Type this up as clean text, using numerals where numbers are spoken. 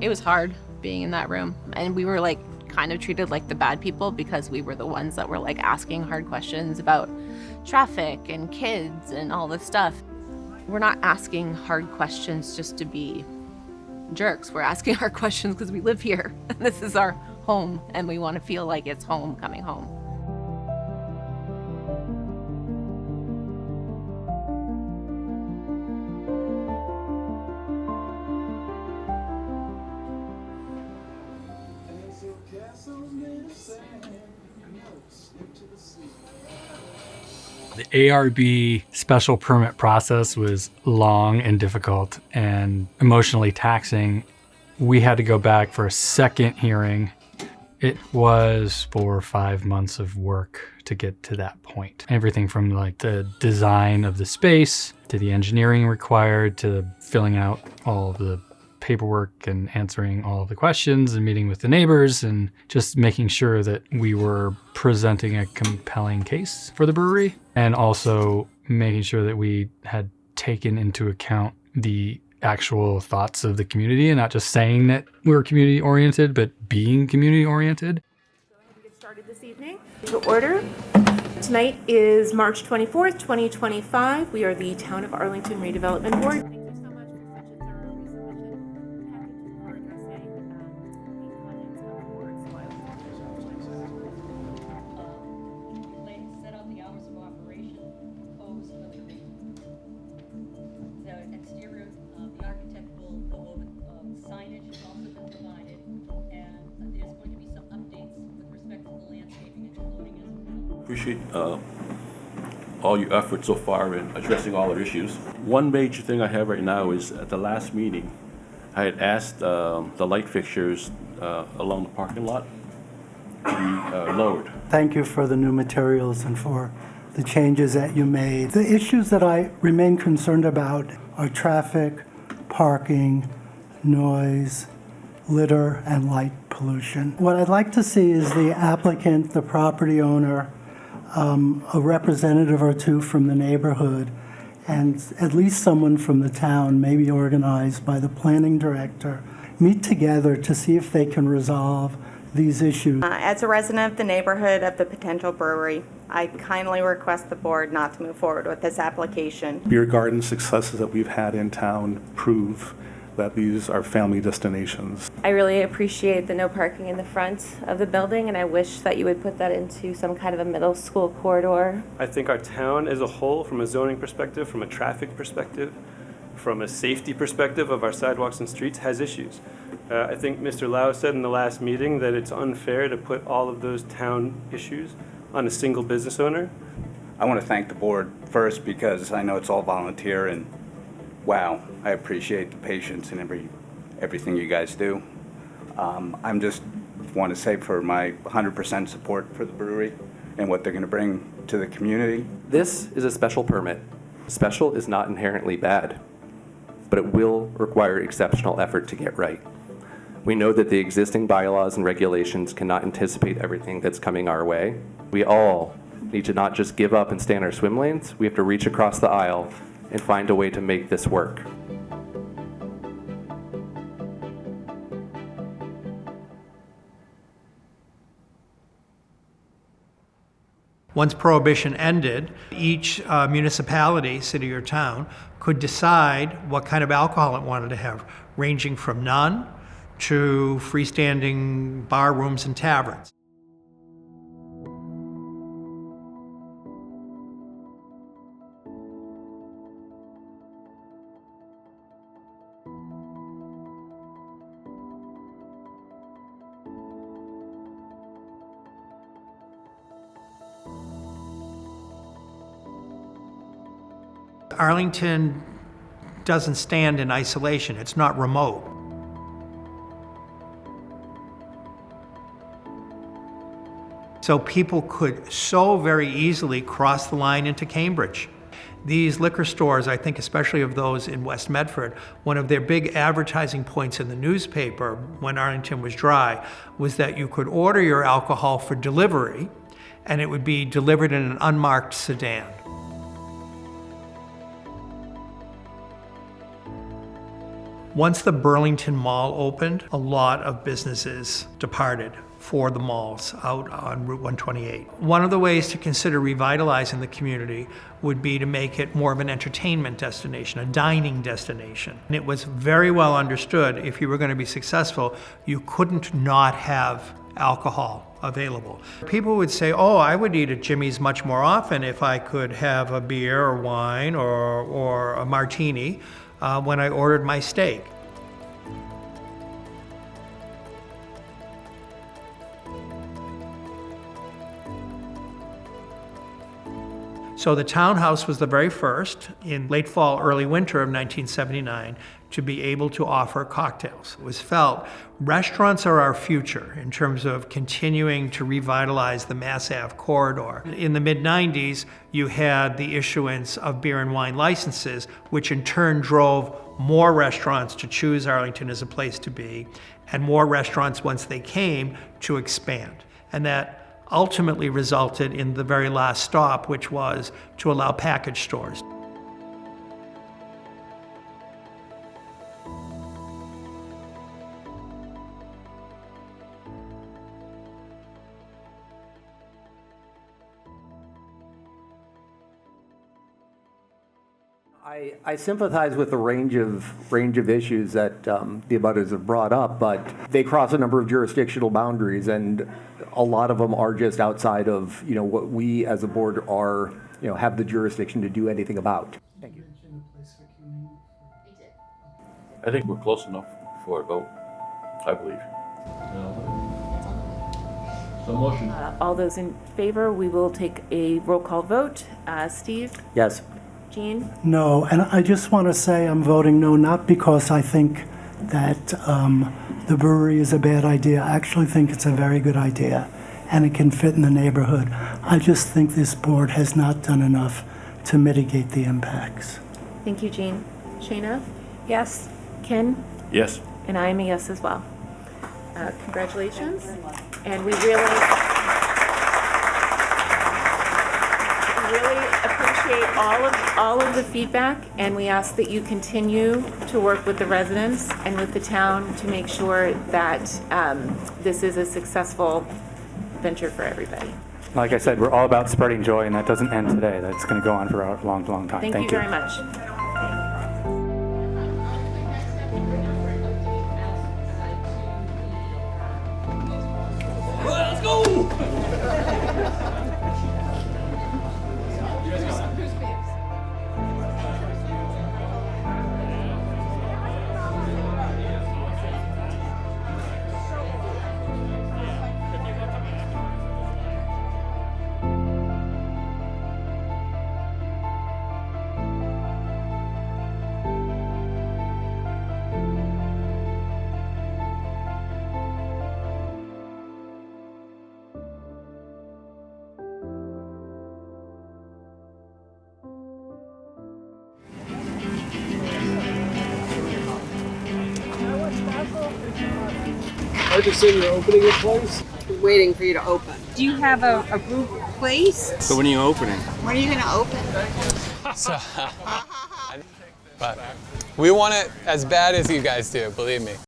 It was hard being in that room, and we were like kind of treated like the bad people because we were the ones that were like asking hard questions about traffic and kids and all this stuff. We're not asking hard questions just to be jerks. We're asking hard questions because we live here and this is our home and we want to feel like it's home coming home. The ARB special permit process was long and difficult and emotionally taxing. We had to go back for a second hearing. It was 4 or 5 months of work to get to that point. Everything from like the design of the space to the engineering required to filling out all of the paperwork and answering all of the questions and meeting with the neighbors and just making sure that we were presenting a compelling case for the brewery, and also making sure that we had taken into account the actual thoughts of the community and not just saying that we were community oriented, but being community oriented. We get started this evening. To order. Tonight is March 24th, 2025. We are the Town of Arlington Redevelopment Board. Thank you so much for such a thorough resubmission. Happy to address any comments on the board. So I will Set out the hours of operation, proposed for the exterior, the architect will go over signage has also been provided, and there's going to be some updates with respect to the landscaping and including as well. Appreciate all your efforts so far in addressing all our issues. One major thing I have right now is at the last meeting, I had asked the light fixtures along the parking lot to be lowered. Thank you for the new materials and for the changes that you made. The issues that I remain concerned about are traffic, parking, noise, litter, and light pollution. What I'd like to see is the applicant, the property owner, a representative or two from the neighborhood, and at least someone from the town, maybe organized by the planning director, meet together to see if they can resolve these issues. As a resident of the neighborhood of the potential brewery, I kindly request the board not to move forward with this application. Beer garden successes that we've had in town prove that these are family destinations. I really appreciate the no parking in the front of the building, and I wish that you would put that into some kind of a middle school corridor. I think our town as a whole, from a zoning perspective, from a traffic perspective, from a safety perspective of our sidewalks and streets, has issues. I think Mr. Lau said in the last meeting that it's unfair to put all of those town issues on a single business owner. I want to thank the board first because I know it's all volunteer, and wow, I appreciate the patience and everything you guys do. I'm just want to say for my 100% support for the brewery and what they're going to bring to the community. This is a special permit. Special is not inherently bad, but it will require exceptional effort to get right. We know that the existing bylaws and regulations cannot anticipate everything that's coming our way. We all need to not just give up and stay in our swim lanes. We have to reach across the aisle and find a way to make this work. Once Prohibition ended, each municipality, city or town, could decide what kind of alcohol it wanted to have, ranging from none to freestanding bar rooms and taverns. Arlington doesn't stand in isolation. It's not remote. So people could so very easily cross the line into Cambridge. These liquor stores, I think especially of those in West Medford, one of their big advertising points in the newspaper when Arlington was dry was that you could order your alcohol for delivery and it would be delivered in an unmarked sedan. Once the Burlington Mall opened, a lot of businesses departed for the malls out on Route 128. One of the ways to consider revitalizing the community would be to make it more of an entertainment destination, a dining destination. And it was very well understood if you were going to be successful, you couldn't not have alcohol available. People would say, oh, I would eat at Jimmy's much more often if I could have a beer or wine or a martini when I ordered my steak. So the townhouse was the very first in late fall, early winter of 1979 to be able to offer cocktails. It was felt restaurants are our future in terms of continuing to revitalize the Mass Ave corridor. In the mid-90s, you had the issuance of beer and wine licenses, which in turn drove more restaurants to choose Arlington as a place to be, and more restaurants, once they came, to expand. And that ultimately resulted in the very last stop, which was to allow package stores. I sympathize with the range of issues that the abutters have brought up, but they cross a number of jurisdictional boundaries, and a lot of them are just outside of what we as a board are have the jurisdiction to do anything about. Thank you. I think we're close enough for a vote, I believe. So motion. All those in favor, we will take a roll call vote. Steve? Yes. Jean? No, and I just want to say I'm voting no, not because I think that the brewery is a bad idea. I actually think it's a very good idea, and it can fit in the neighborhood. I just think this board has not done enough to mitigate the impacts. Thank you, Jean. Shayna? Yes. Ken? Yes. And I am a yes as well. Congratulations. And we really appreciate all of the feedback, and we ask that you continue to work with the residents and with the town to make sure that this is a successful venture for everybody. Like I said, we're all about spreading joy, and that doesn't end today. That's going to go on for a long, long time. Thank you very much. Let's go! I just said you're opening a place? We're waiting for you to open. Do you have a group place? So when are you opening? When are you going to open? But we want it as bad as you guys do, believe me.